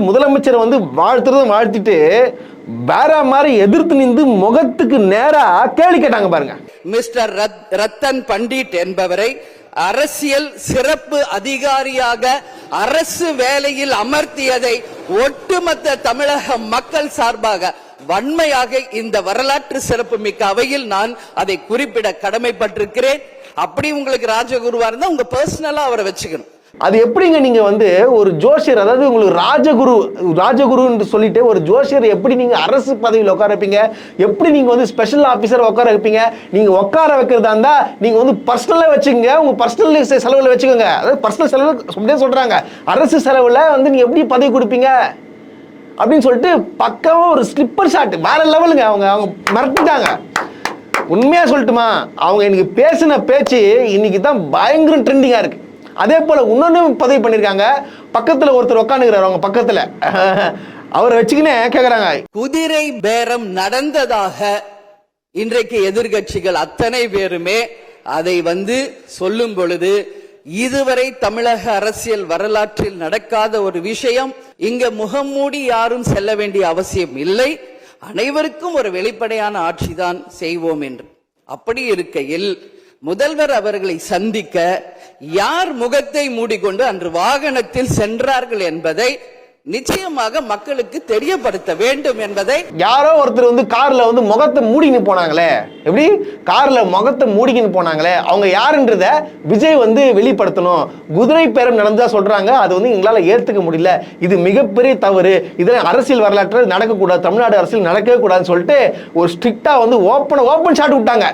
முதலமைச்சரை வந்து வாழ்த்திட்டு வேற மாதிரி எதிர்த்து நின்று முகத்துக்கு நேரா கேள்வி கேட்டாங்க பாருங்க. மிஸ்டர் ரத்தன் பண்டிட் என்பவரை அரசியல் சிறப்பு அதிகாரியாக அரசு வேலையில் அமர்த்தியதை ஒட்டுமொத்த தமிழக மக்கள் சார்பாக வன்மையாக இந்த வரலாற்று சிறப்பு மிக்க அவையில் நான் அதை குறிப்பிட கடமைப்பட்டிருக்கிறேன். அப்படி உங்களுக்கு ராஜகுருவா இருந்தா உங்க பர்சனலா அவரை வச்சுக்கணும். அது எப்படிங்க நீங்க வந்து ஒரு ஜோசியர், அதாவது உங்களுக்கு ராஜகுரு சொல்லிட்டு ஒரு ஜோசியர் எப்படி நீங்க அரசு பதவியில் உட்கார வைப்பீங்க? எப்படி நீங்க வந்து ஸ்பெஷல் ஆபீசர் உட்கார வைப்பீங்க? நீங்க உட்கார வைக்கிறதா இருந்தா நீங்க வந்து பர்சனலா வச்சுக்கோங்க, உங்க பர்சனல் செலவுல வச்சுக்கோங்க. அதாவது பர்சனல் செலவு அப்படியே சொல்றாங்க, அரசு செலவுல வந்து நீங்க எப்படி பதவி கொடுப்பீங்க அப்படின்னு சொல்லிட்டு பக்கவா ஒரு ஸ்லிப்பர் ஷாட் வேற லெவலுங்க. அவங்க மிரட்டிட்டாங்க. உண்மையா சொல்லட்டுமா, அவங்க இன்னைக்கு பேசின பேச்சு இன்னைக்கு தான் பயங்கர ட்ரெண்டிங்கா இருக்கு. அதே போல இன்னொன்னு பதவி பண்ணிருக்காங்க. பக்கத்துல ஒருத்தர் உட்காந்துக்கிறார், அவங்க பக்கத்துல அவரை வச்சுக்கினே கேக்குறாங்க. குதிரை பேரம் நடந்ததாக இன்றைக்கு எதிர்கட்சிகள் அத்தனை பேருமே அதை வந்து சொல்லும் பொழுது, இதுவரை தமிழக அரசியல் வரலாற்றில் நடக்காத ஒரு விஷயம். இங்க முகம் மூடி யாரும் செல்ல வேண்டிய அவசியம் இல்லை, அனைவருக்கும் ஒரு வெளிப்படையான ஆட்சிதான் செய்வோம் என்று. அப்படி இருக்கையில் முதல்வர் அவர்களை சந்திக்க யார் முகத்தை மூடிக்கொண்டு அன்று வாகனத்தில் சென்றார்கள் என்பதை நிச்சயமாக மக்களுக்கு தெரியப்படுத்த வேண்டும் என்பதை. யாரோ ஒருத்தர் வந்து கார்ல வந்து முகத்தை மூடின்னு போனாங்களே, எப்படி கார்ல முகத்தை மூடிக்கின்னு போனாங்களே, அவங்க யாருன்றத விஜய் வந்து வெளிப்படுத்தணும். குதிரை பேரம் நடந்ததா சொல்றாங்க, அது வந்து எங்களால ஏத்துக்க முடியல, இது மிகப்பெரிய தவறு, இதுல அரசியல் வரலாற்று நடக்கக்கூடாது, தமிழ்நாடு அரசியல் நடக்கவே கூடாதுன்னு சொல்லிட்டு ஒரு ஸ்ட்ரிக்டா வந்து ஓப்பன் ஷாட் விட்டாங்க.